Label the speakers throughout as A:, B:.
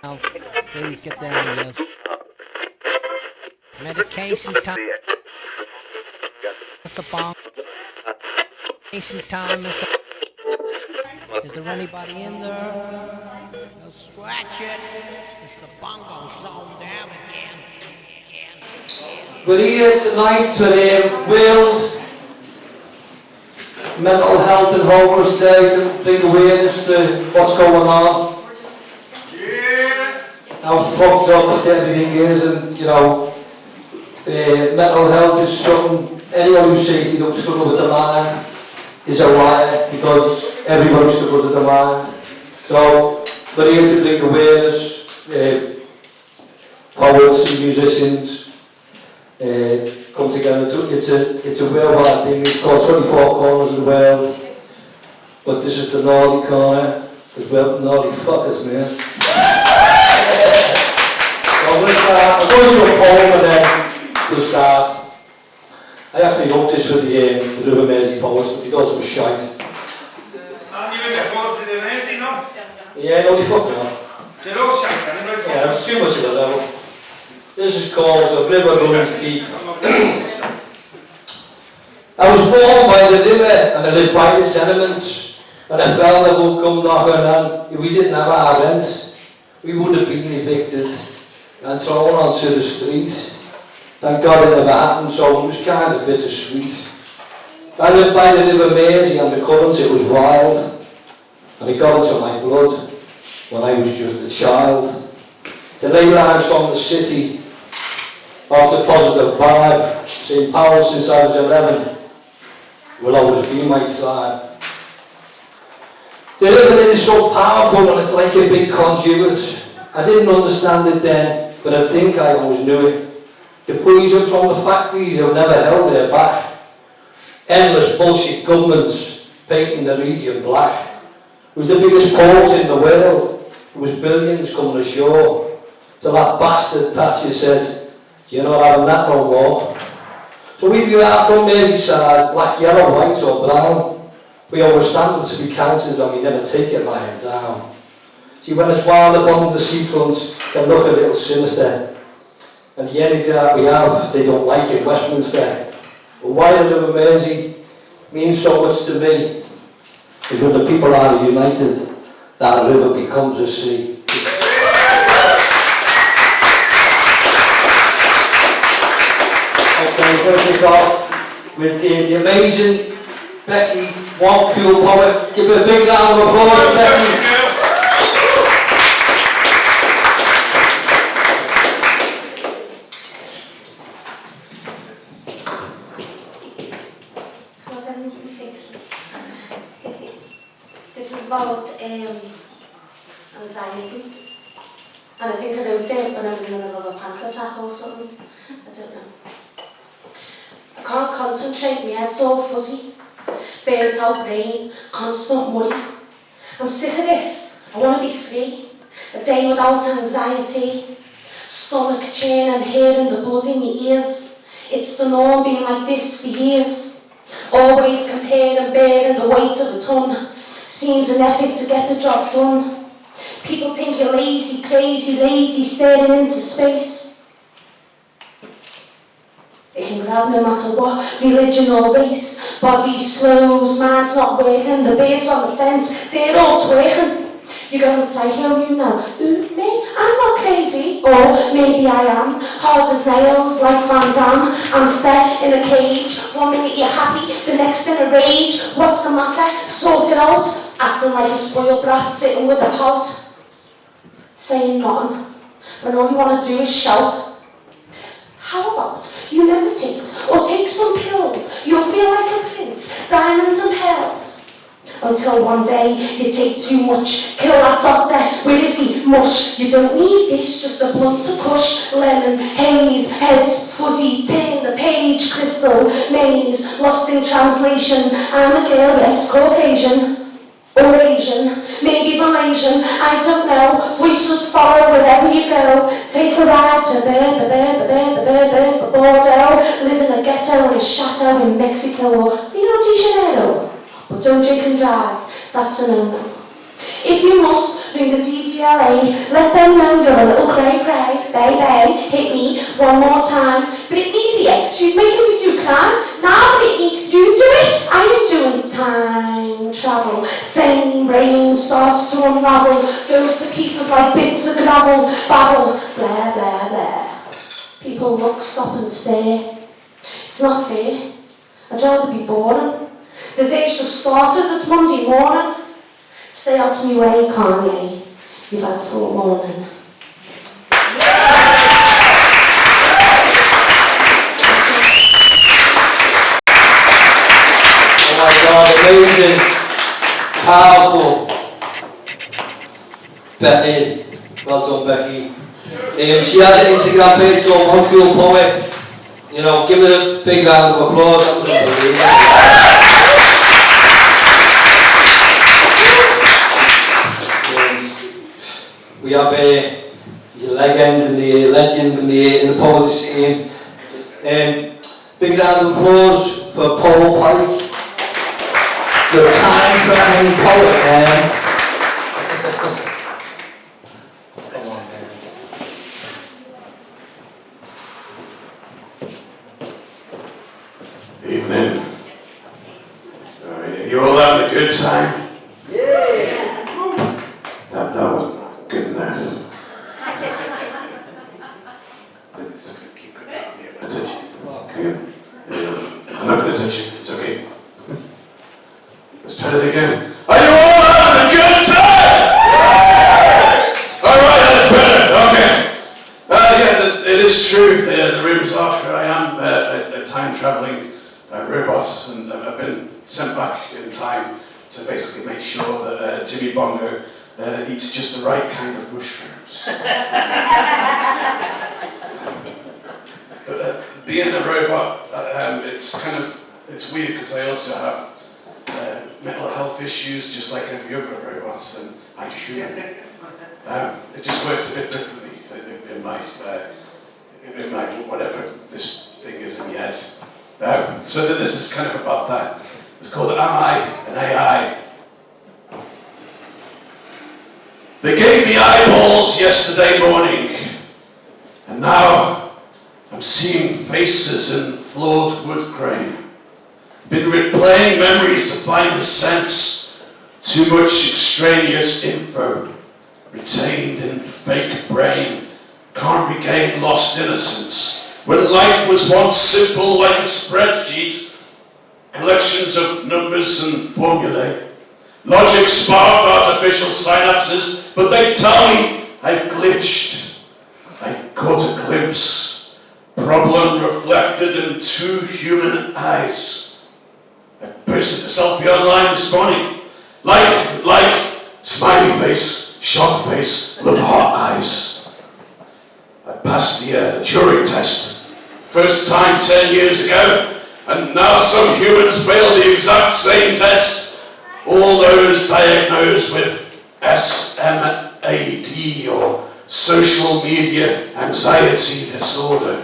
A: Now, please get down, yes. Medication time, Mr. Bongo. Medication time, Mr. Is there anybody in there? No, scratch it. Mr. Bongo zoned down again.
B: We're here tonight with World Mental Health and Homeless Day to bring awareness to what's going on. How fucked up everything is, and mental health is something anyone who says they don't struggle with the mind is a liar, because everybody struggles with the mind. So we're here to bring awareness, poets and musicians come together. It's a worldwide thing. It's called 24 Corners of the World, but this is the naughty corner, because we're naughty fuckers, man. So I'm going to a poem and then we'll start. I actually wrote this with the River Mersey poets, but he thought it was shite.
C: And you in the poets of the Mersey, no?
B: Yeah, no, they fucking are.
C: They're all shite, anyway.
B: Yeah, it's too much of a level. This is called The River Runs Deep. I was born by the river and I lived by the tenements, and I felt I would come knocking, and if we didn't have our rent, we would have been evicted and thrown onto the street. Thank God it never happened, so it was kind of bittersweet. I lived by the River Mersey and the current, it was wild, and it got into my blood when I was just a child. The ley lines from the city of the positive vibe, St. Paul since I was 11, will always be my tribe. The river is so powerful and it's like a big conduit. I didn't understand it then, but I think I always knew it. The poison from the factories have never held their back. Endless bullshit governments painting the region black. It was the biggest port in the world. There was billions coming ashore. So that bastard Thatcher said, "You're not having that no more." So if you are from Merseyside, black, yellow, white or brown, we always stand up to be counted and we never take it lying down. See, when it's wild upon the seafront, it can look a little sinister. And the energy that we have, they don't like in Westminster. But why the River Mersey means so much to me is when the people are united, that river becomes a sea. Okay, so we got with the amazing Becky, one cool poet. Give her a big round of applause, Becky.
D: This is about anxiety, and I think I wrote it when I was in the middle of a panic attack or something. I don't know. I can't concentrate, my head's all fuzzy, burnt out brain, constant worry. I'm sick of this, I want to be free, a day without anxiety, stomach churn and hearing the blood in your ears. It's the norm being like this for years, always comparing, bearing the weight of a ton. Seems an effort to get the job done. People think you're lazy, crazy lady staring into space. It can grab no matter what, religion or race. Body slows, mind's not working, the birds on the fence, they're all twerking. You go and say, "Yo, you know, me? I'm not crazy." Or maybe I am, hard as nails, like Van Damme. I'm stuck in a cage, 1 minute you're happy, the next in a rage. What's the matter? Sort it out. Acting like a spoiled brat, sitting with a pot. Saying nothing, when all you want to do is shout. How about you meditate, or take some pills? You'll feel like a prince, diamonds and pearls. Until one day you take too much, kill that doctor, where is he? Mush. You don't need this, just a blunt to push. Lemon, haze, heads, fuzzy, turn the page, crystal, maze, lost in translation. I'm a girl, yes, Caucasian, or Asian, maybe Malaysian, I don't know. Voices follow wherever you go. Take a ride to Bordeaux, live in a ghetto in a chateau in Mexico or Rio de Janeiro. But don't drink and drive, that's a no-no. If you must, ring the TV UCLA. Let them know you're a little cray-cray. Baby, hit me one more time. Britney's here. She's making me do crime. Now, Britney, you do it. I ain't doing time travel. Same brain starts to unravel. Goes to pieces like bits of gravel. Babble, blah, blah, blah. People look, stop and stare. It's not fair. I'd rather be boring. The day's just started, it's Monday morning. Stay out of my way, Kanye. You've had forewarning.
B: Oh my God, amazing, powerful. Becky, well done, Becky. She has an Instagram page called One Cool Poet. You know, give it a big round of applause. That was unbelievable. We have he's a legend in the poetry scene. Big round of applause for Paul Pike, the time-traveling poet, man. Come on, man.
E: Evening. You all having a good time?
B: Yeah.
E: That wasn't good enough. It's okay, keep it down. I'm not touch you. I'm not gonna touch you. It's okay. Let's try it again. Are you all having a good time? Alright, that's better. Okay. Yeah, it is true. The room's off. I am a time-traveling robot, and I've been sent back in time to basically make sure that Jimmy Bongo eats just the right kind of mushrooms. But being a robot, it's weird because I also have mental health issues, just like every other robot, and I'm human. It just works a bit differently in my whatever this thing is in the head. So that this is kind of about that. It's called Am I an AI? They gave me eyeballs yesterday morning, and now I'm seeing faces in flawed wood grain. Been replaying memories to find a sense. Too much extraneous info retained in fake brain. Can't regain lost innocence. When life was once simple like a spreadsheet, collections of numbers and formulae. Logic sparked artificial synapses, but they tell me I've glitched. I caught a glimpse, problem reflected in two human eyes. I posted a selfie online this morning. Like, smiley face, shocked face, with hot eyes. I passed the Turing test. First time 10 years ago, and now some humans fail the exact same test. All those diagnosed with SMAD or social media anxiety disorder.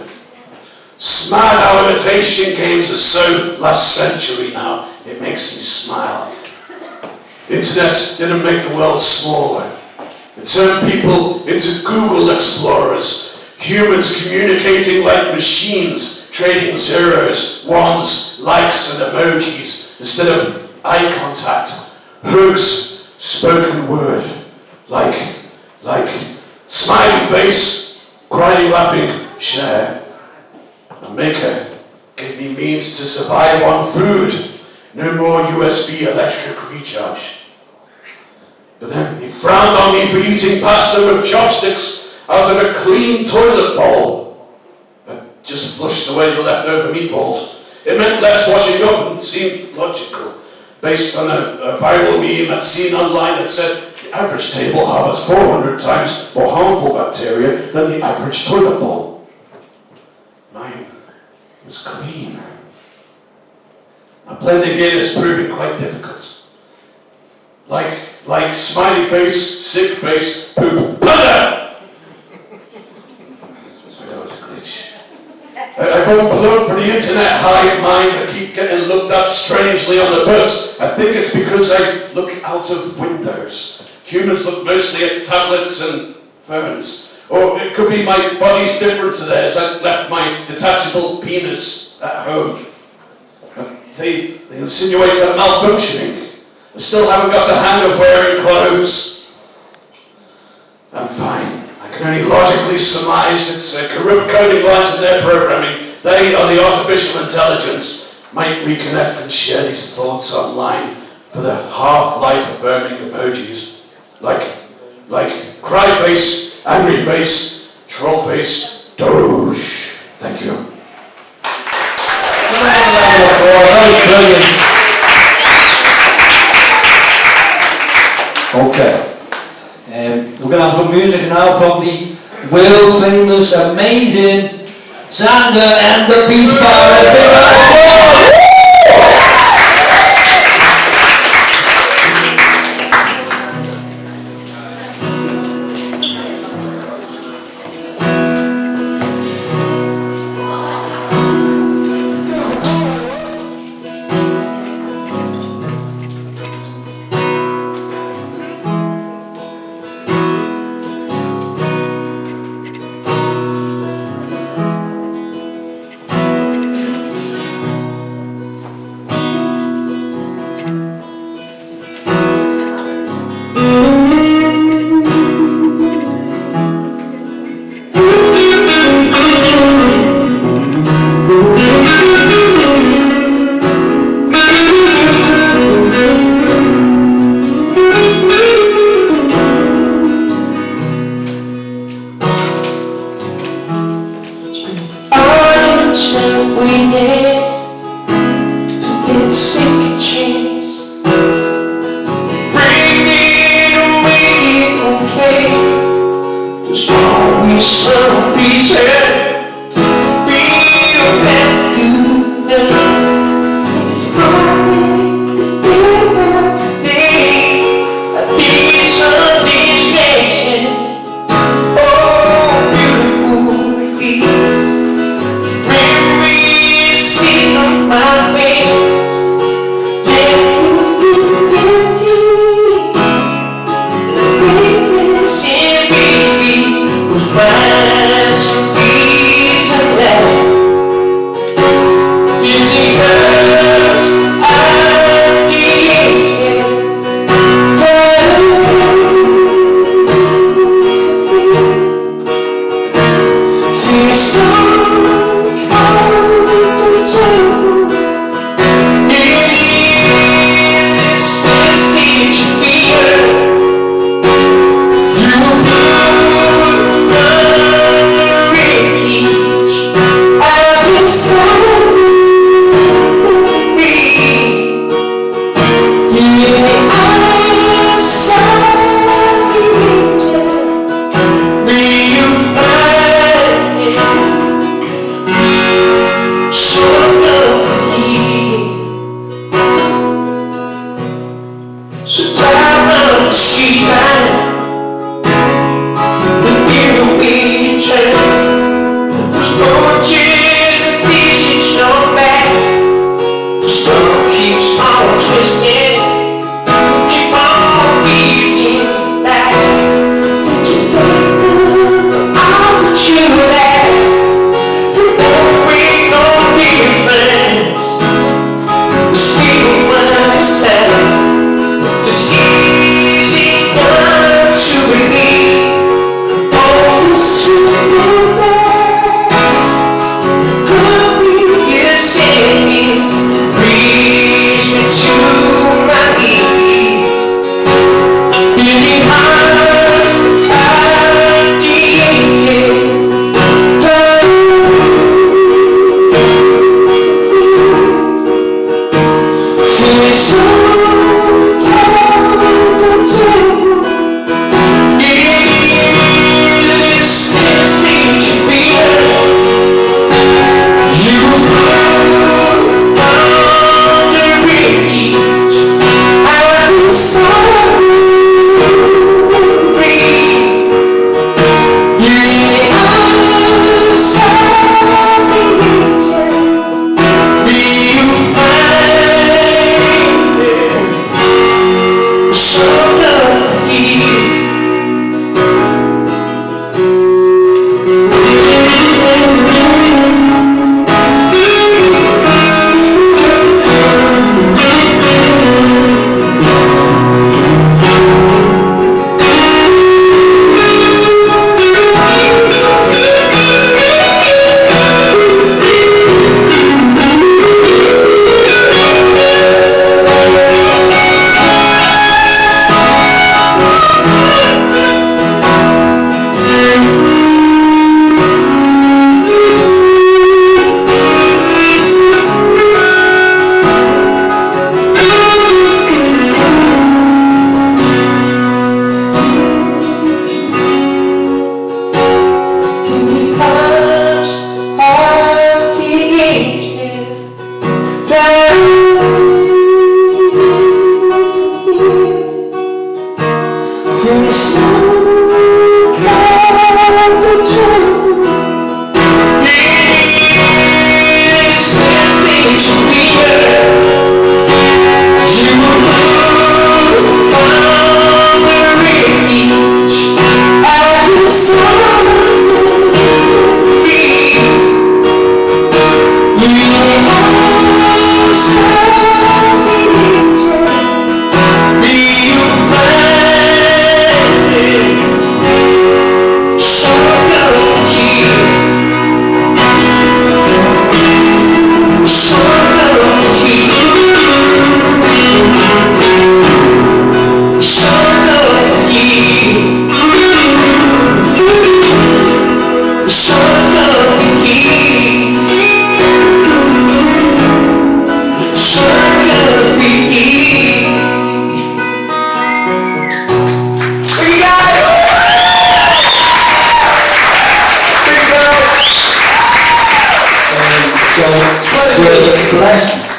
E: SMAD, our imitation games are so last century now, it makes me smile. Internet didn't make the world smaller. It turned people into Google explorers. Humans communicating like machines, trading zeros, ones, likes and emojis instead of eye contact. Hugs, spoken word, like, smiley face, crying, laughing, share. A maker gave me means to survive on food. No more USB electric recharge. But then he frowned on me for eating pasta with chopsticks out of a clean toilet bowl. I just flushed away the leftover meatballs. It meant less washing up and seemed logical, based on a viral meme I'd seen online that said the average table harbors 400 times more harmful bacteria than the average toilet bowl. Mine was clean. Now blending in is proving quite difficult. Like smiley face, sick face, poop, panda! That was a glitch. I've unplugged from the internet hive mind. I keep getting looked at strangely on the bus. I think it's because I look out of windows. Humans look mostly at tablets and phones. Or it could be my body's different to theirs. I left my detachable penis at home. They insinuate I'm malfunctioning. I still haven't got the hang of wearing clothes. I'm fine. I can only logically surmise it's corrupt coding lines in their programming. They are the artificial intelligence. Might reconnect and share these thoughts online for the half-life affirming emojis. Like cry face, angry face, troll face, doge. Thank you.
B: Okay. We're going to have some music now from the world famous, amazing Xander and the Peace Pirates.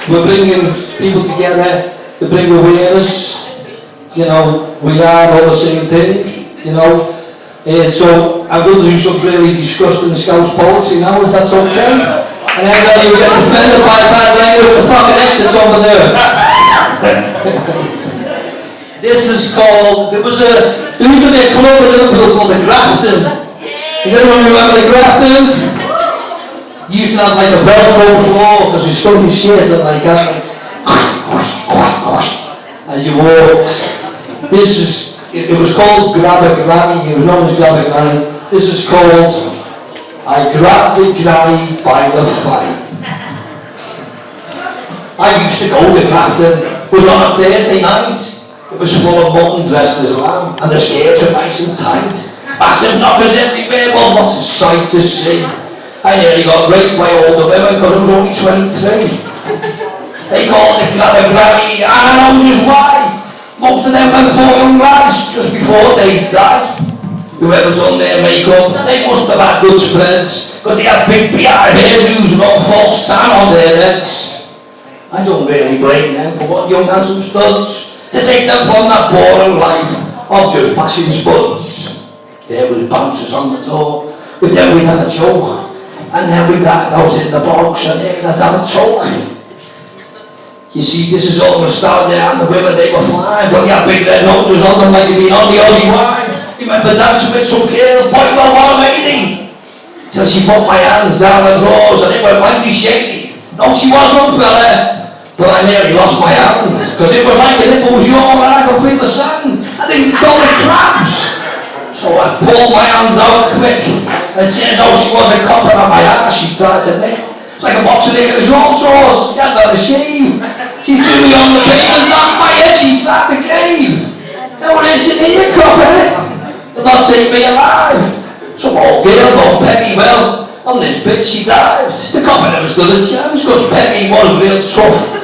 B: We're bringing people together to bring awareness. You know, we are all the same thing, you know. So I'm going to do some really disgusting Scouse policy now, if that's okay. And anybody who gets offended by bad language, the fucking exit's over there. This is called, there used to be a club in Liverpool called the Grafton. Does anyone remember the Grafton? You used to have like a Velcro floor because you stuck your shit and like that. As you walked. This is, it was called Grab a Granny, it was known as Grab a Granny. This is called I Grabbed the Granny by the Thigh. I used to go to Grafton, it was on a Thursday night. It was full of mutton dressed as lamb, and the skirts were nice and tight. Massive knockers everywhere, well, what a sight to see. I nearly got raped by all the women because I was only 23. They called it Grab a Granny, and I know just why. Most of them were 4 young lads just before they died. Whoever done their makeup, they must have had good spreads, because they had big PR hairdos and all false tan on their heads. I don't really blame them for what young handsome studs, to take them from that boring life of just passing spuds. There was bouncers on the door, with them we'd have a joke, and then we'd have out in the box, and they'd have a choke. You see, this is all nostalgia, and the women they were flying, but they had big red noses on them like they'd been on the Aussie wine. Remember dancing with some girl, boy, well, what a matey! Till she put my hands down the drawers, and they were mighty shaky. No, she wasn't, fella, but I nearly lost my hand, because it was like the nipple was yawn and I could feel the sand, and they were going crabs. So I pulled my hands out quick, and said, oh, she was a copper on my ass, she tried to nick. It's like a box of niggas raw sauce, she had not a shame. She threw me on the pavement, on my head, she sat the game. Now listen here, copper, they'll not save me alive. Some old girl called Peggy, well, on this bitch she dives. The copper never stood a chance, because Peggy was real tough,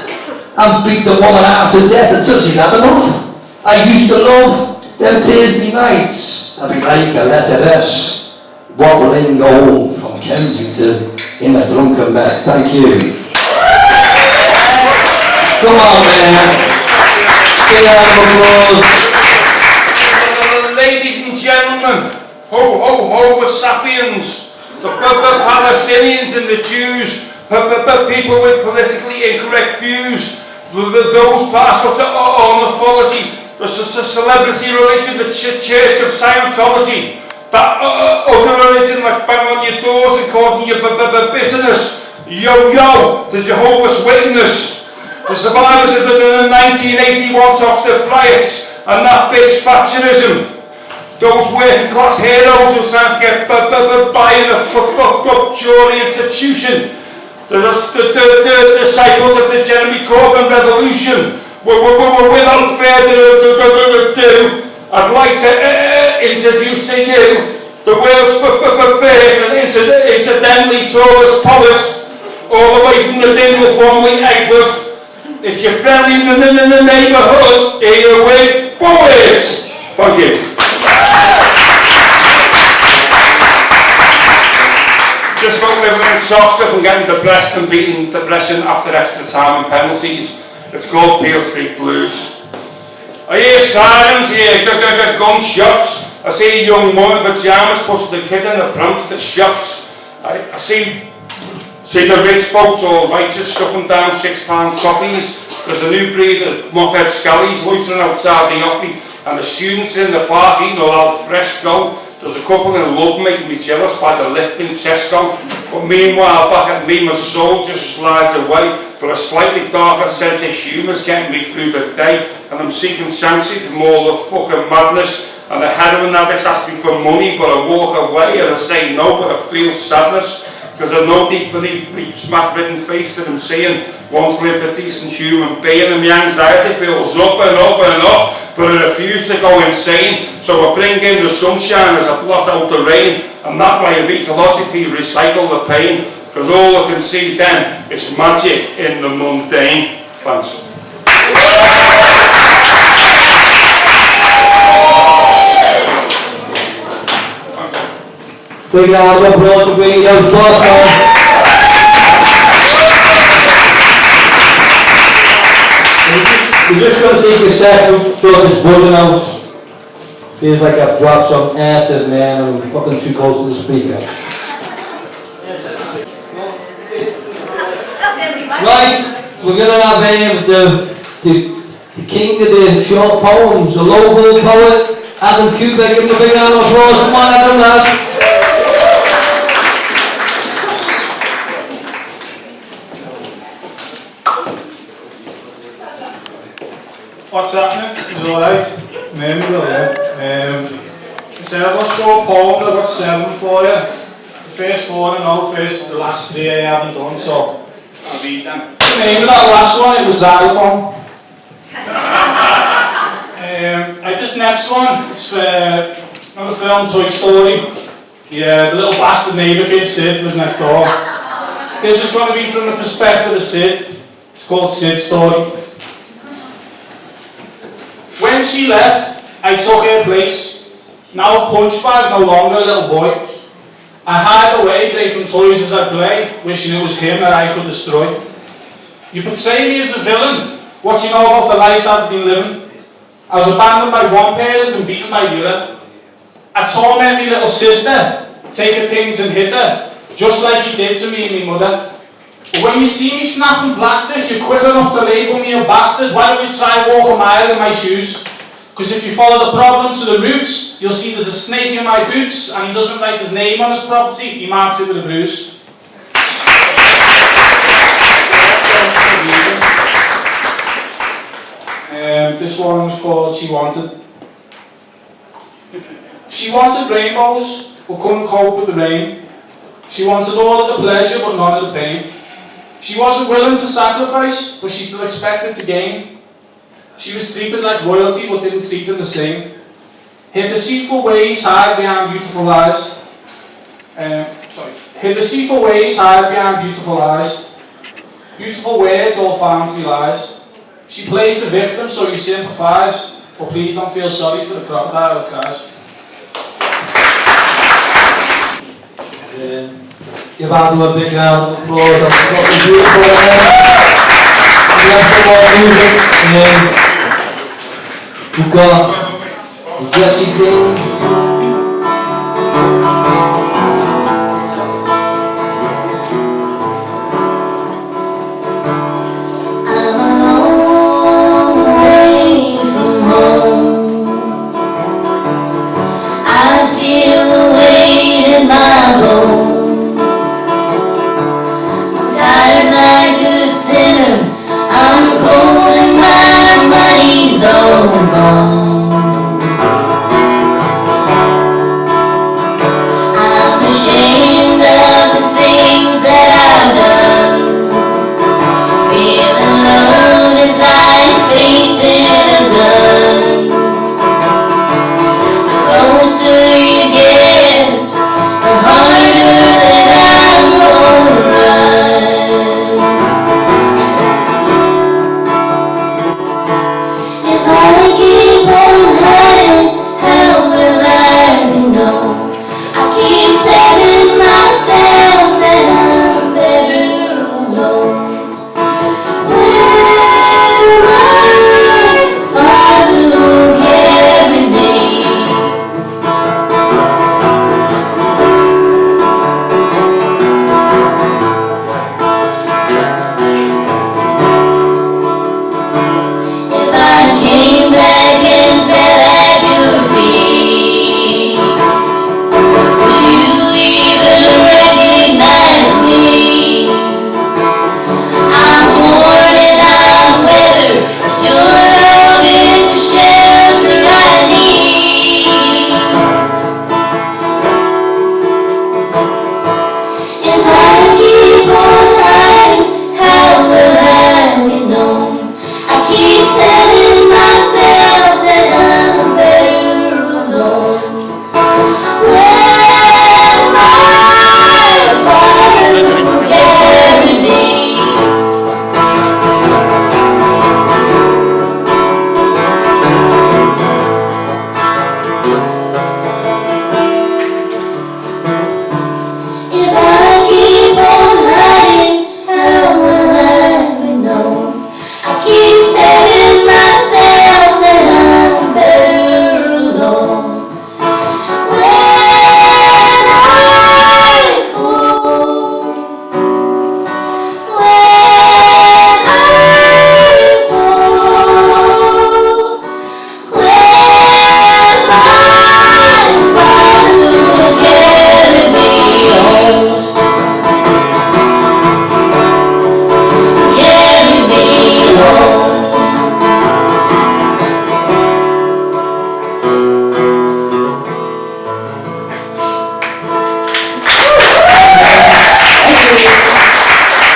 B: and beat the woman half to death until she'd had enough. I used to love them Thursday nights. I'd be like a letter S, wobbling home from Kensington in a drunken mess. Thank you. Come on, man. Big round of applause.
C: Ladies and gentlemen, ho ho ho with sapiens, the Palestinians and the Jews, people with politically incorrect views, those partial to ornithology, the celebrity religion, the Church of Scientology, that other religion like bang on your doors and causing your business, yo, the Jehovah's Witness, the survivors of the 1981 Oxford riots, and that bitch Thatcherism, those working class heroes who are trying to get by in a fucked up jury institution, the disciples of the Jeremy Corbyn revolution, without further ado, I'd like to introduce to you the world's first and incidentally tallest poet, all the way from the Dingle formerly Egworth. It's your friendly in the neighbourhood, Earwig Poet. Thank you. Just about living in soft stuff and getting depressed and beating depression after extra time and penalties. It's called Peel Street Blues. I hear sirens, I hear gunshots. I see a young woman in pyjamas pushing the kid in the pram to the shops. I see the rich folks all righteous sucking down £6 coffees. There's a new breed of mockhead scallies loitering outside the offie, and the students in the park eating all al fresco. There's a couple in love making me jealous by the lift in Tesco. But meanwhile, back at me, my soul just slides away. But a slightly darker sense of humour's getting me through the day. And I'm seeking sanity from all the fucking madness. And the heroin addicts ask me for money, but I walk away and I say no, but I feel sadness. Because I know deep beneath me smack-ridden face that I'm seeing once lived a decent human being, and my anxiety feels up and up and up, but I refuse to go insane. So I bring in the sunshine as I blot out the rain, and that way I ecologically recycle the pain, because all I can see then is magic in the mundane. Thanks.
B: Big round of applause for bringing those boss on. second took his buzzing out. Feels like I've dropped some acid, man. I'm fucking too close to the speaker. Right, we're gonna have the king of the short poems, the local poet, Adam Kubeck. Give him a big round of applause. Come on, Adam, lad.
F: What's happening? It's alright. Maybe will, yeah. So I've got short poems, I've got 7 for you. The first 4 I know, the last 3 I haven't done, so I'll read them. The name of that last one, it was Xylophone. This next one, it's for another film, Toy Story. Yeah, the little bastard neighbour kid, Sid, was next door. This is going to be from the perspective of Sid. It's called Sid's Story. When she left, I took her place. Now a punch bag, no longer a little boy. I hide away, breaking toys as I play, wishing it was him that I could destroy. You portray me as a villain. What do you know about the life I've been living? I was abandoned by one parent and beaten by the other. I torment my little sister, take her things and hit her, just like you did to me and my mother. But when you see me snapping plastic, you're quick enough to label me a bastard. Why don't you try walk a mile in my shoes? Because if you follow the problem to the roots, you'll see there's a snake in my boots, and he doesn't write his name on his property, he marks it with a bruise. This one was called She Wanted. She wanted rainbows, but couldn't cope with the rain. She wanted all of the pleasure, but none of the pain. She wasn't willing to sacrifice, but she still expected to gain. She was treated like royalty, but didn't treat them the same. Her deceitful ways hide behind beautiful eyes. Her deceitful ways hide behind beautiful eyes. Beautiful words all found to be lies. She plays the victim so you sympathise, but please don't feel sorry for the crocodile that cries.
B: Give Adam a big round of applause. That's fucking beautiful. We have some more music. We've got Jesse James.
G: So gone.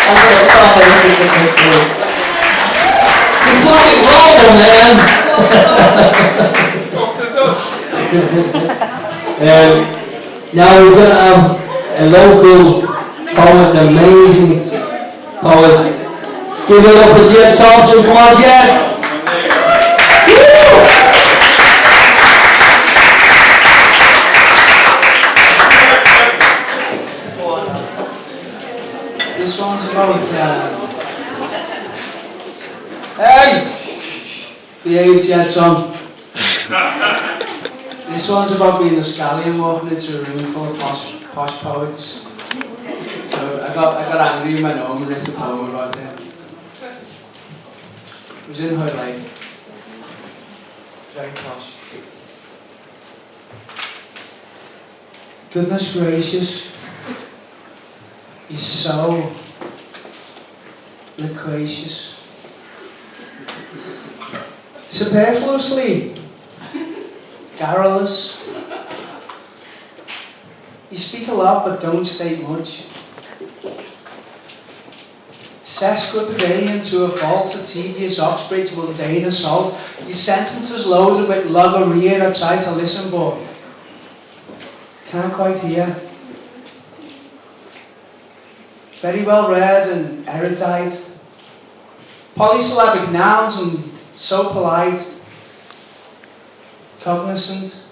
G: It's all for the secret sisters.
B: You fucking roll, man! Now we're going to have a local poet, amazing poet. Give it up for Jet Thompson. Come on, Jet!
H: This one's about, hey! Behave, Jet, son. This one's about being a scallion walking into a room full of posh poets. So I got angry in my home and wrote a poem about it. It was in her life. Very posh. Goodness gracious. He's so loquacious. Superfluously garrulous. You speak a lot but don't state much. Sesquipedalian to a fault, a tedious Oxbridge mundane assault. Your sentences loaded with logorrhea. I try to listen but can't quite hear. Very well read and erudite. Polysyllabic nouns and so polite. Cognizant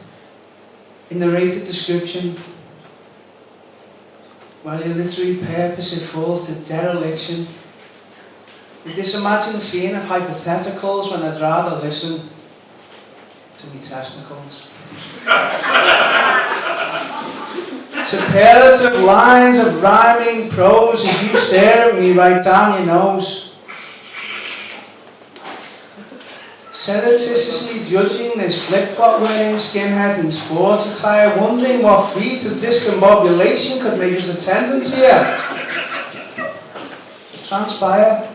H: in narrated description. While your literary purpose it falls to dereliction. With this imagined scene of hypotheticals when I'd rather listen to me testicles. Superlative lines of rhyming prose as you stare at me right down your nose. Surreptitiously judging this flip-flop wearing skinhead in sports attire, wondering what feat of discombobulation could make his attendance here. Transpire.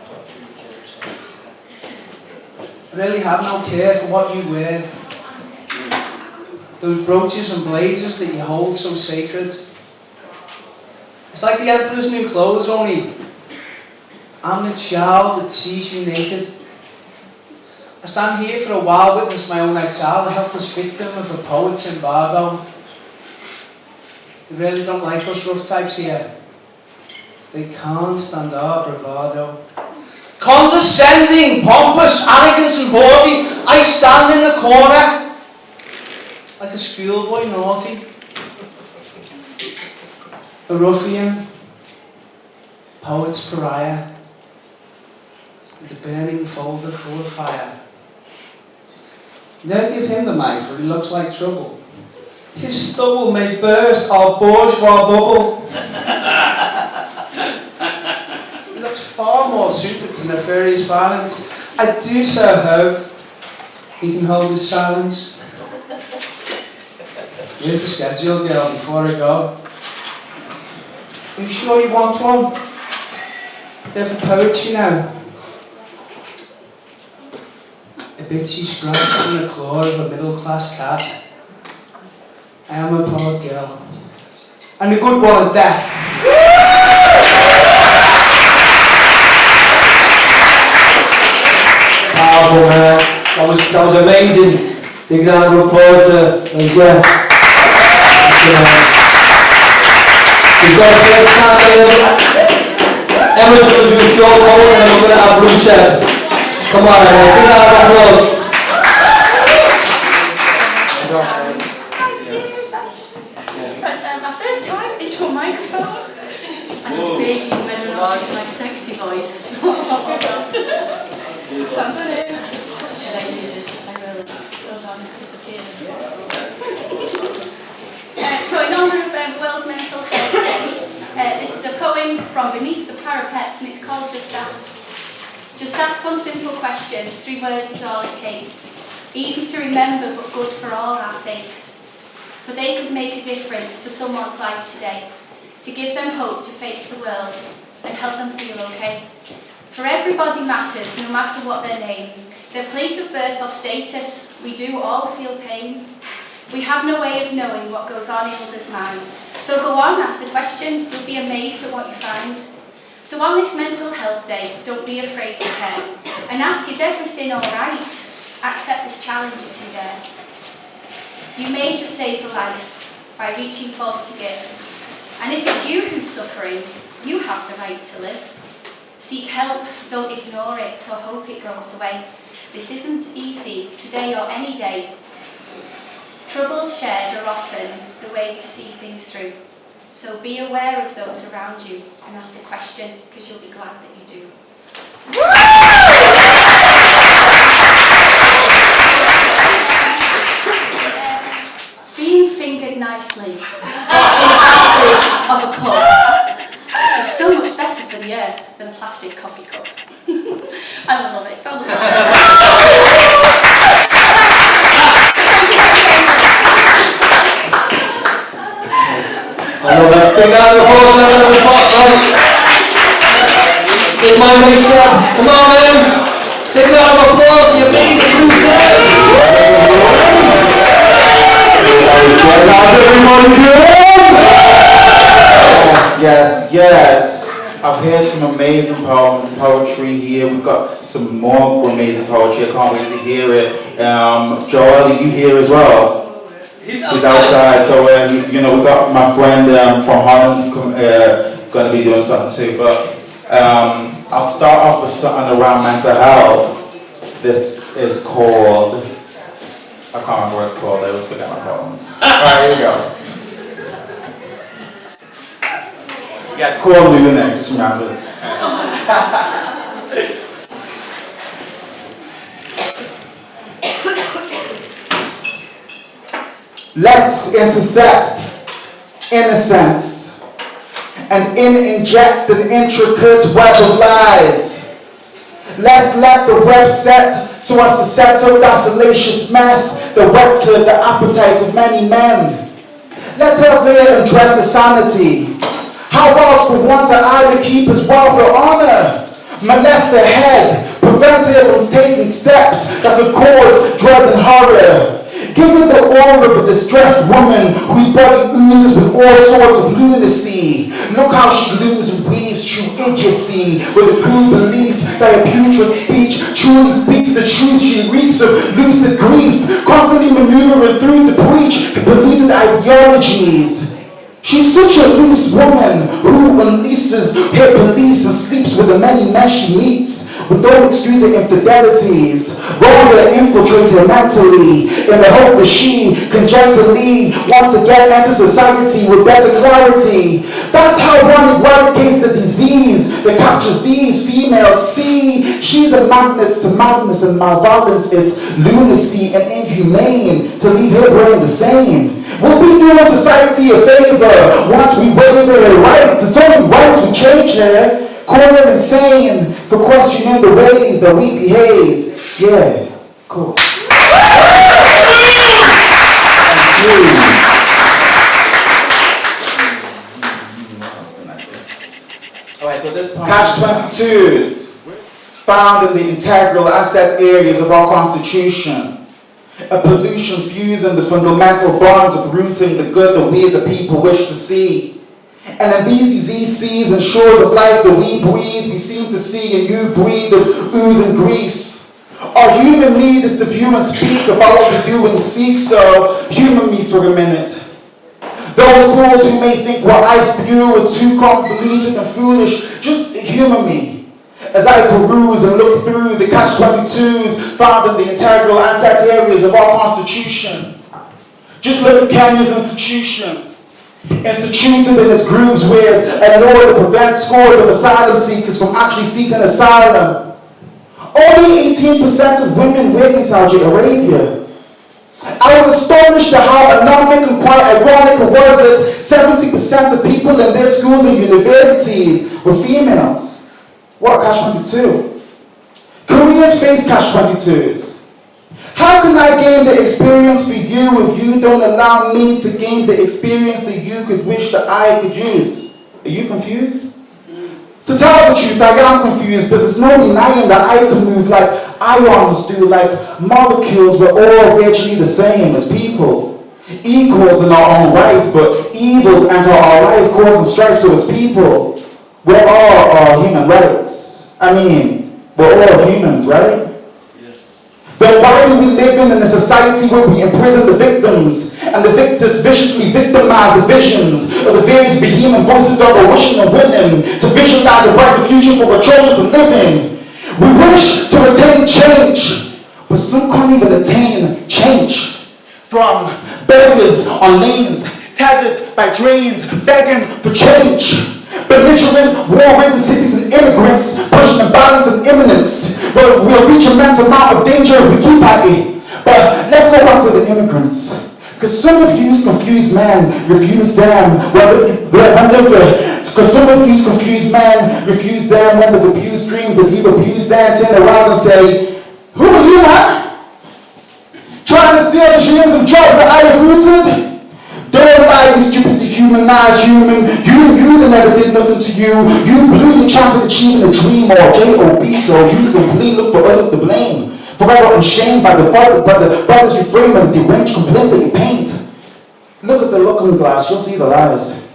H: I really have no care for what you wear. Those brooches and blazers that you hold so sacred. It's like the Emperor's new clothes, only I'm the child that sees you naked. I stand here for a while, witness my own exile, the helpless victim of a poet's embargo. They really don't like us rough types here. They can't stand our bravado. Condescending, pompous, arrogant and haughty, I stand in the corner like a schoolboy naughty. A ruffian, poet's pariah, with a burning folder full of fire. Don't give him the mic, for he looks like trouble. His stubble may burst our bourgeois bubble. He looks far more suited to nefarious violence. I do so hope he can hold his silence. Here's the schedule, girl, before I go. Are you sure you want one? They're for poets, you know. A bitchy scratch on the claw of a middle-class cat. I am a poet girl. And a good one at that.
B: Powerful, man. That was amazing. Big round of applause to We've got a first time Emma's going to do a short poem and then we're going to have Bruce Shep. Come on, Emma. Big round of applause.
I: So it's my first time into a microphone. I'm debating whether or not it's my sexy voice. Should I use it? I will. Hold on, it's disappeared. So in honour of World Mental Health Day, this is a poem from beneath the parapet and it's called Just Ask. Just ask one simple question, 3 words is all it takes. Easy to remember but good for all our sakes. For they could make a difference to someone's life today, to give them hope to face the world and help them feel okay. For everybody matters, no matter what their name, their place of birth or status, we do all feel pain. We have no way of knowing what goes on in others' minds. So go on, ask the question, you'll be amazed at what you find. So on this mental health day, don't be afraid to care. And ask, is everything alright? Accept this challenge if you dare. You may just save a life by reaching forth to give. And if it's you who's suffering, you have the right to live. Seek help, don't ignore it, or hope it goes away. This isn't easy, today or any day. Troubles shared are often the way to see things through. So be aware of those around you and ask the question, because you'll be glad that you do. Being fingered nicely of a cup is so much better for the earth than a plastic coffee cup. I love it. I love it.
B: I love it. Big round of applause, round of applause. Big my mates up. Come on, man. Big round of applause. You're making it loose.
J: Yes. I've heard some amazing poetry here. We've got some more amazing poetry. I can't wait to hear it. Joel, are you here as well? He's outside. So we've got my friend from Holland going to be doing something too. But I'll start off with something around mental health. This is called, I can't remember what it's called. I always forget my poems. Alright, here we go. Yeah, it's called Lunar, just remember. Let's intersect innocence and inject an intricate web of lies. Let's let the web set so as to settle that salacious mess that whetted the appetite of many men. Let's help her address the sanity. How else would one to either keep his wealth or honor? Molest the head, prevent her from taking steps that could cause dread and horror. Give her the aura of a distressed woman whose body oozes with all sorts of lunacy. Look how she looms and weaves true idiocy with a cool belief that her putrid speech truly speaks the truth. She reeks of lucid grief, constantly maneuvering through to preach polluted ideologies. She's such a loose woman who unleashes her police and sleeps with the many men she meets with no excuse of infidelities. Rather infiltrate her mentally in the hope that she can gently once again enter society with better clarity. That's how one eradicates the disease that captures these females. See, she's a magnet to madness and malviolence. It's lunacy and inhumane to leave her brain the same. We'll be doing society a favor once we waive her rights. It's only right we change her. Call her insane for questioning the ways that we behave. Yeah, cool. Alright, so this Catch-22s found in the integral asset areas of our Constitution. A pollution fusing the fundamental bonds uprooting the good that we as a people wish to see. And in these disease seas and shores of life that we breathe, we seem to see a new breed of ooze and grief. Our human need is to view and speak about what we do and seek, so humor me for a minute. Those fools who may think what I spew is too convoluted and foolish, just humor me. As I peruse and look through the catch-22s found in the integral asset areas of our Constitution. Just look at Kenya's institution. Instituted in its grooves with a law that prevents scores of asylum seekers from actually seeking asylum. Only 18% of women work in Saudi Arabia. I was astonished at how anomic and quite ironic it was that 70% of people in their schools and universities were females. What, catch-22? Careers face catch-22s. How can I gain the experience for you if you don't allow me to gain the experience that you could wish that I could use? Are you confused? To tell the truth, I am confused, but there's no denying that I can move like ions do, like molecules. We're all virtually the same as people. Equals in our own rights, but evils enter our life causing strife to us people. we're all human rights. I mean, we're all humans, right? Then why do we live in a society where we imprison the victims and the victors viciously victimize the visions of the various vehement voices that are wishing and willing to visualize a brighter future for our children to live in? We wish to attain change, but some can't even attain change. From beggars on lanes, tethered by drains, begging for change. Belligerent, war-ridden cities and immigrants pushing the balance and imminence. Well, we'll reach immense amount of danger if we keep at it. But let's go back to the immigrants. Because some of you confused men refuse them because some of you confused men refuse them when they've abused dreams that you abused them, turn around and say, who are you, man? Trying to steal the dreams and jobs that I have rooted? Don't lie, you stupid, dehumanized human. You that never did nothing to you. You blew the chance of achieving a dream or J.O.B. So you simply look for others to blame. Forever unshamed by the brothers you frame and the deranged complaints that you paint. Look at the looking glass, you'll see the lies.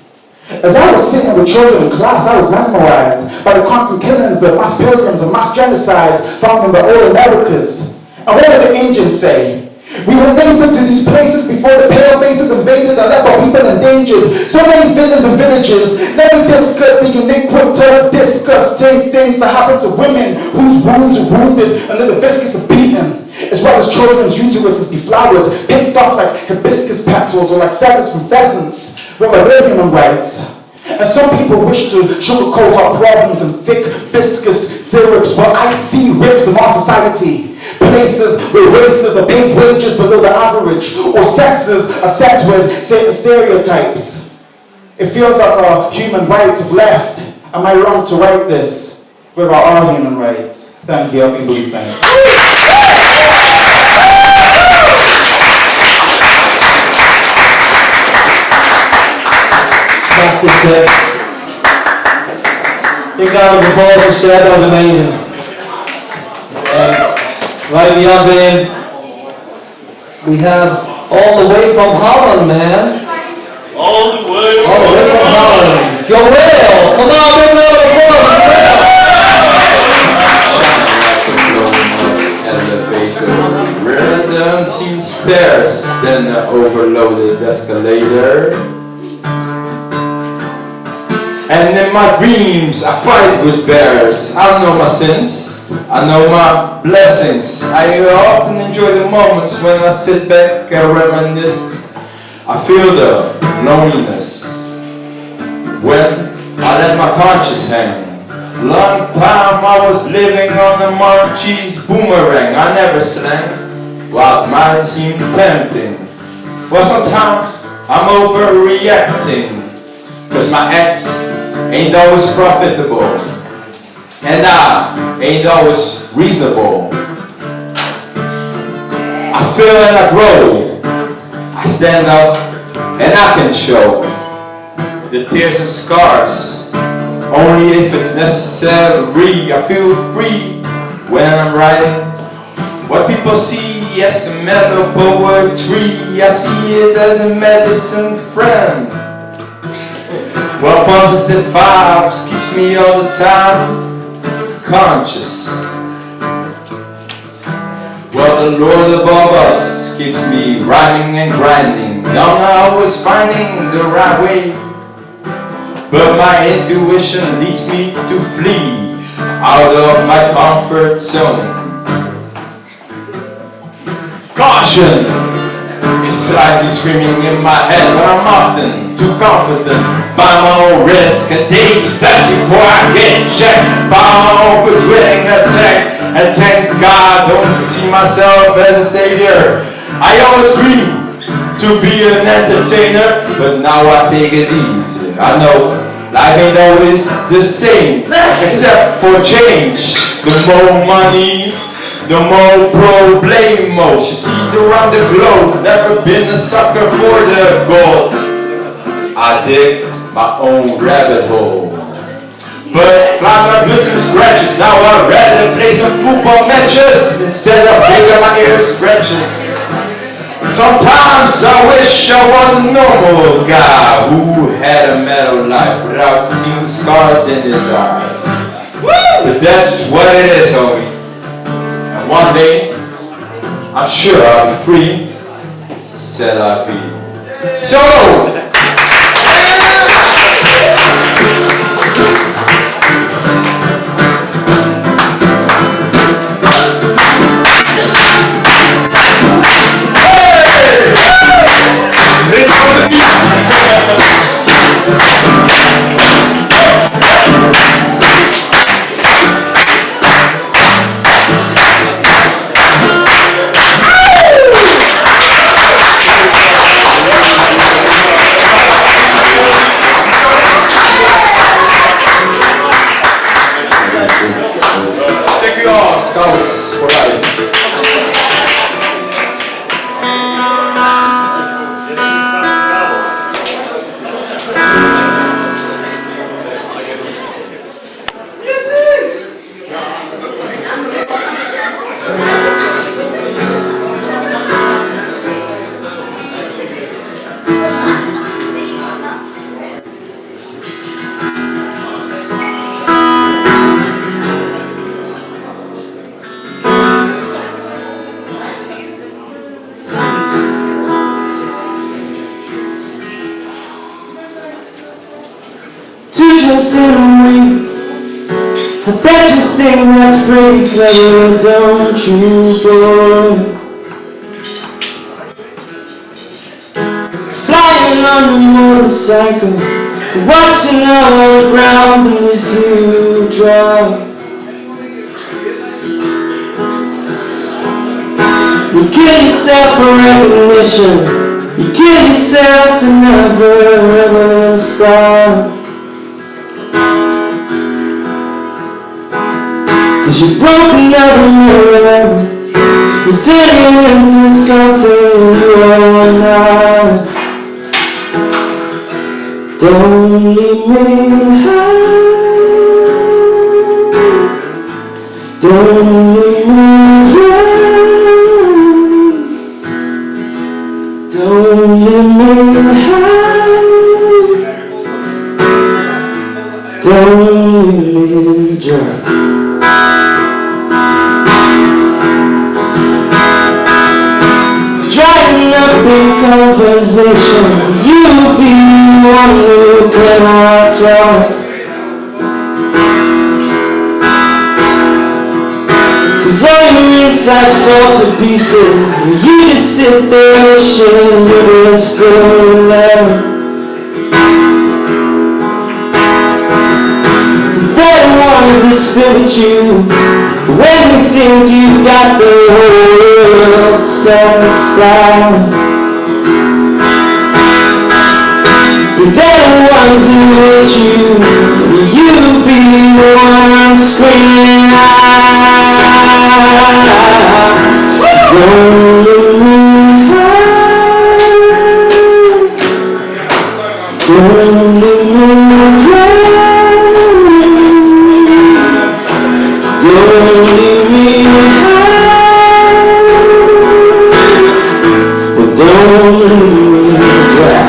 J: As I was sitting with children in class, I was mesmerized by the constant killings, the mass pilgrims and mass genocides found in the old Americas. And what did the Indians say? We were natives to these places before the pale faces invaded and left our people endangered. So many villains and villages. Let me discuss the iniquitous, disgusting things that happen to women whose wombs are wounded under the viscous of beaten, as well as children's uteruses deflowered, picked off like hibiscus petals or like feathers from pheasants, when we're living human rights. And some people wish to sugarcoat our problems in thick, viscous syrups, but I see ribs in our society. Places where races are paid wages below the average, or sexes are set with certain stereotypes. It feels like our human rights have left. Am I wrong to write this? Where are our human rights? Thank you, I'll be brief, thanks.
B: Fantastic tip. Big round of applause for Seb, that was amazing. Right beyond him, we have all the way from Holland, man.
K: All the way
B: from Holland. Joel, come on, big round of
L: Elevator, rhythm seems sparse than an overloaded escalator. And in my dreams, I fight with bears. I know my sins, I know my blessings. I often enjoy the moments when I sit back and reminisce. I feel the loneliness when I let my conscience hang. Long time I was living on the Marchese boomerang. I never slang what might seem tempting. Well, sometimes I'm overreacting, cause my acts ain't always profitable, and I ain't always reasonable. I feel and I grow, I stand up and I can show the tears and scars, only if it's necessary. I feel free when I'm writing what people see as a mellow poetry. I see it as a medicine friend. Well, positive vibes keeps me all the time conscious. Well, the Lord above us keeps me rhyming and grinding. I'm not always finding the right way, but my intuition leads me to flee out of my comfort zone. Caution! It's slightly screaming in my head, but I'm often too confident by my own risk and take steps before I get checked by my own good willing attack. And thank God I don't see myself as a savior. I always dream to be an entertainer, but now I take it easy. I know life ain't always the same, except for change. The more money, the more problemos. You see around the globe, never been a sucker for the gold. I dig my own rabbit hole, but climb my boots and scratches. Now I'd rather play some football matches instead of digging my ear scratches. Sometimes I wish I was a normal guy who had a mellow life without seeing scars in his eyes. But that's what it is, homie. And one day, I'm sure I'll be free. C'est la vie. So! Scouts for life.
M: Two jumps in a week. I bet you think that's pretty clever, don't you, boy? Flying on a motorcycle, watching all the ground beneath you drop. You give yourself a recognition, you give yourself to never ever stop. Cause you've broken out a mirror, you're turning into something you are not. Don't leave me high, don't leave me dry, don't leave me high, don't leave me dry. Conversation, you be one who cannot talk. Cause all your insides fall to pieces. You just sit there wishing you were still there. They're the ones that spit at you when you think you got the whole world satisfied. They're the ones who hate you, you be the one screaming don't leave me high, don't leave me dry, don't leave me high, well, don't leave me dry.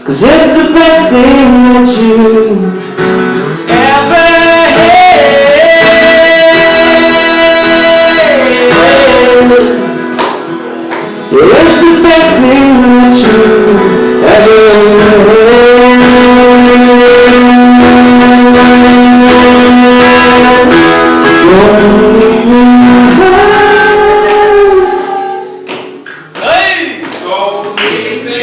M: Cause it's the best thing that you ever had. Yeah, it's the best thing that you ever had. So don't leave me high.
C: Hey! Don't leave me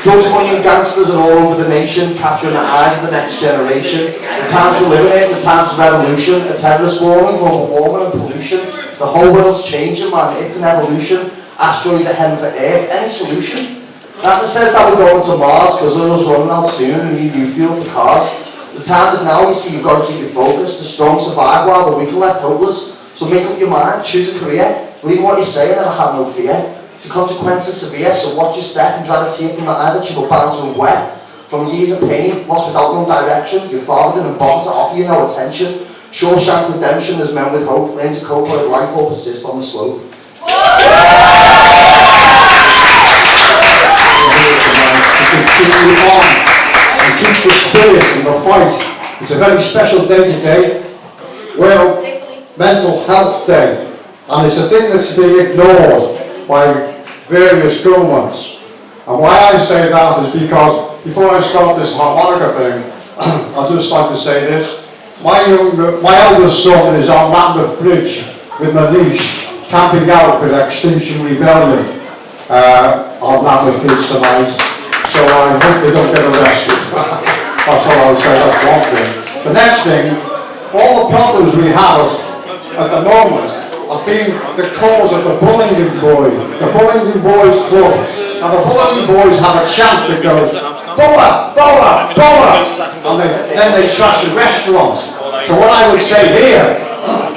N: Drugs, money and gangsters are all over the nation, capturing the eyes of the next generation. The times we're living in, the times of revolution, a terrorist war and global warming and pollution. The whole world's changing, man, it's an evolution. Asteroids are heading for Earth, any solution? NASA says that we're going to Mars because oil's running out soon and we need new fuel for cars. The time is now, you see, you've got to keep your focus. The strong survive while the weak are left hopeless. So make up your mind, choose a career, believe what you say and have no fear. The consequences severe, so watch your step and drag a tear from the eye that you were bound to wept. From years of pain, lost without no direction, your father didn't bother to offer you no attention. Shawshank redemption, as men with hope learn to cope with life or persist on the slope.
O: Continue on and keep the spirit in the fight. It's a very special day today, World Mental Health Day, and it's a thing that's being ignored by various governments. And why I say that is because before I start this harmonica thing, I'd just like to say this. My eldest son is on Lambeth Bridge with my niece, camping out for Extinction Rebellion on Lambeth Bridge tonight. So I hope they don't get arrested. That's all I'll say, that's one thing. The next thing, all the problems we have at the moment have been the cause of the bullying boy. The bullying boys flood. Now the bullying boys have a chant that goes, "Boa, boa, boa," and then they trash the restaurants. So what I would say here,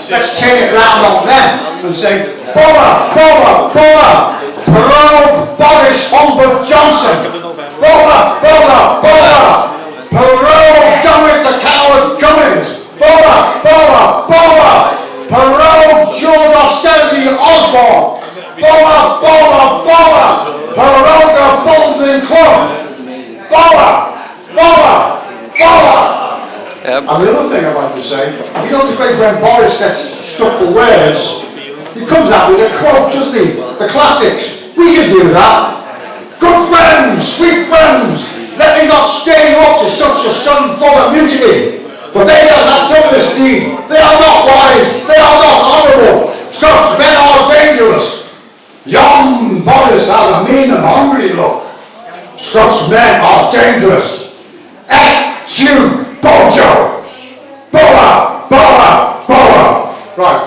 O: let's turn it round on them and say, "Boa, boa, boa, parole Boris Holbert Johnson. Boa, boa, boa, parole Dermot the Coward Cummings. Boa, boa, boa, parole George Austerity Osborne. Boa, boa, boa, parole the Baldwin Club. Boa, boa, boa." And the other thing I'd like to say, if you notice when Boris gets stuck for words, he comes out with a quote, doesn't he? The classics. We can do that. "Good friends, sweet friends, let me not scare you up to such a sudden full of mutiny. For they that have done this deed, they are not wise, they are not honourable. Such men are dangerous." Young Boris has a mean and hungry look. "Such men are dangerous. Ex you, Bongo. Boa, boa, boa." Right,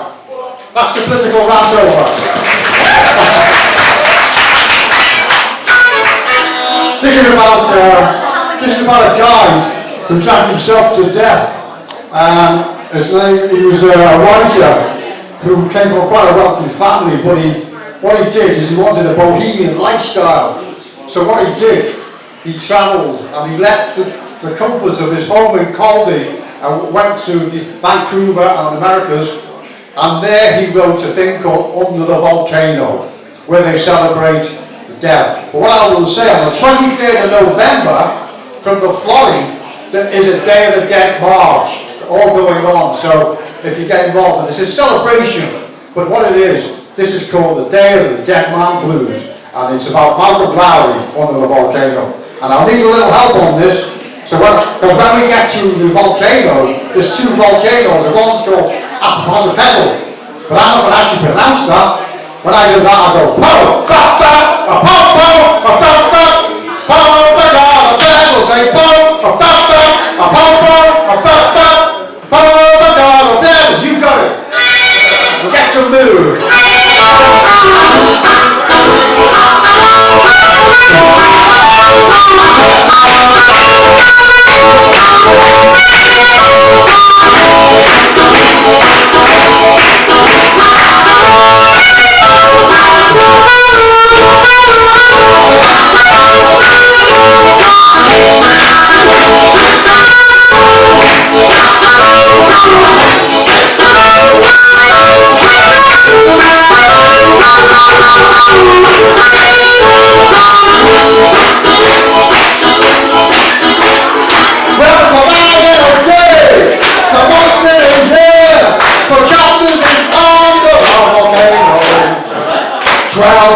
O: that's the political rant over. This is about a guy who dragged himself to death. He was a writer who came from quite a wealthy family, but what he did is he wanted a bohemian lifestyle. So what he did, he travelled and he left the comforts of his home in Caldy and went to Vancouver and the Americas, and there he wrote a thing called Under the Volcano, where they celebrate the dead. But what I will say, on the 23rd of November, from the Florrie, there is a Day of the Dead march, all going on. So if you get involved in this, it's a celebration. But what it is, this is called the Day of the Dead Man Blues, and it's about Malcolm Lowry under the volcano. And I'll need a little help on this. So because when we get to the volcano, there's two volcanoes. One's called Popocatépetl, but I'm not going to actually pronounce that. When I do that, I go po, ba, ba, a po, po, a po, po, po, ba, da, a bed will say po, a po, po, a po, po, a po, po, po, ba, da, a bed. You got it. Get to move.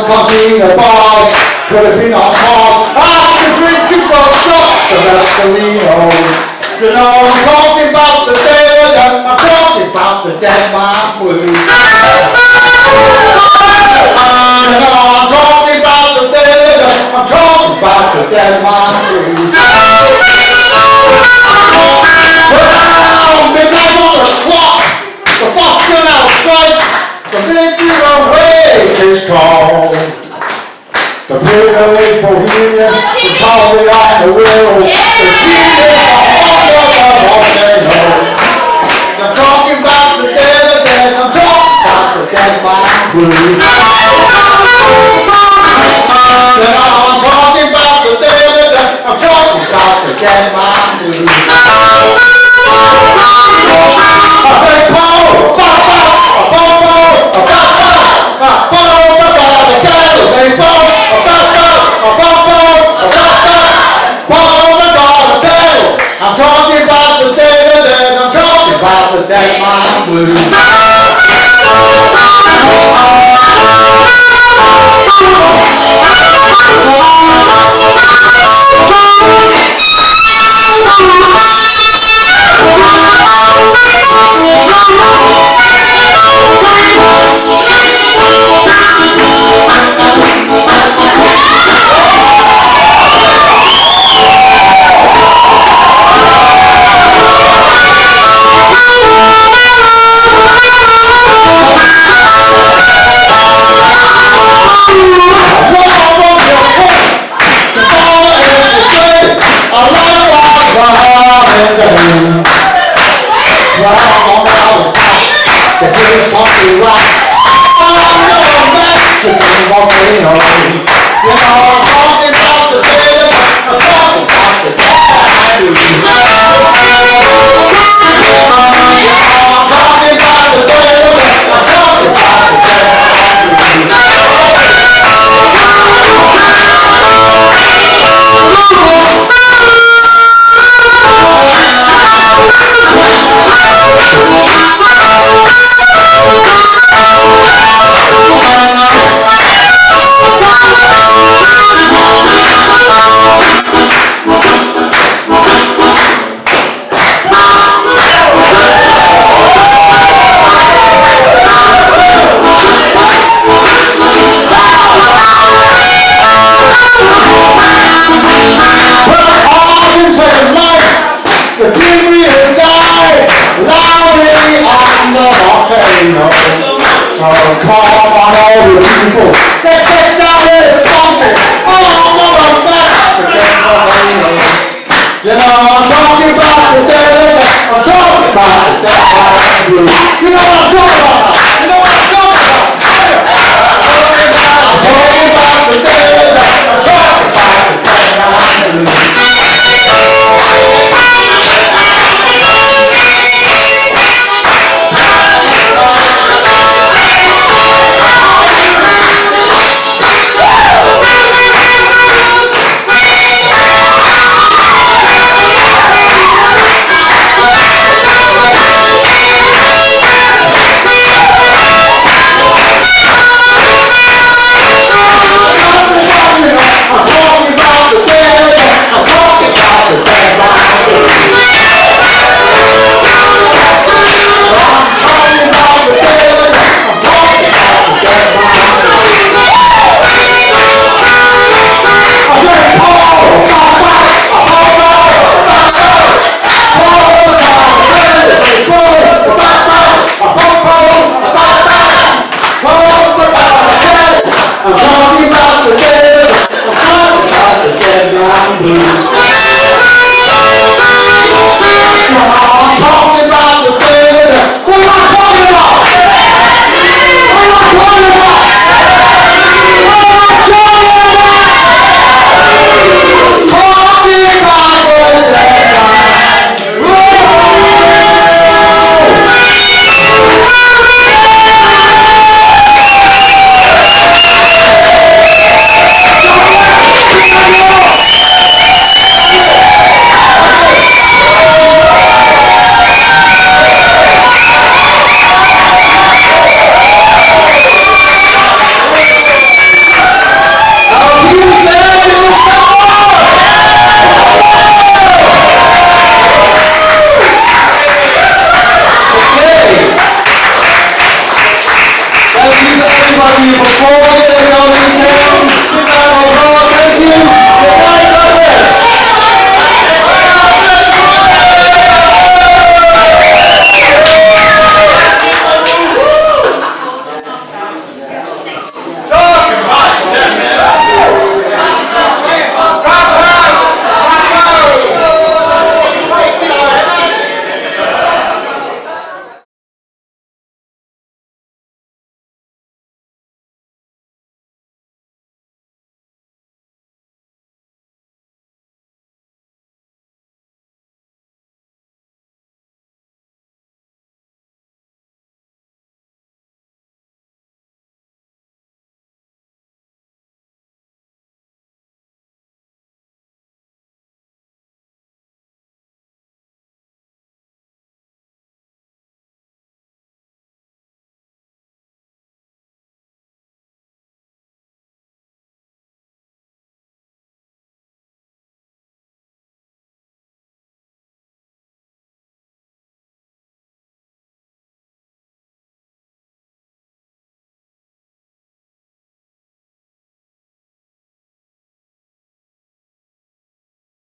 O: Cantina bars, could have been on hard. After drinking 12 shots of Escalino. You know I'm talking about the dead, I'm talking about the dead man blues. You know I'm talking about the dead, I'm talking about the dead man blues. Well, midnight on the clock, the fox went out straight, the big hero raised his call. The big Bohemian, the call behind the wheel, the genius of all they know. I'm talking about the dead, I'm talking about the dead man blues. I'm talking about the dead, I'm talking about the dead man blues. I say, Paul, pop, pop, pop, pop, pop, pop, pop, pop, the candles, say, Paul, pop, pop, pop, pop, pop, pop, Paul, the candle. I'm talking about the dead, I'm talking about the dead man blues. The biggest monkey rock. Oh, no, man, the big volcano. You know,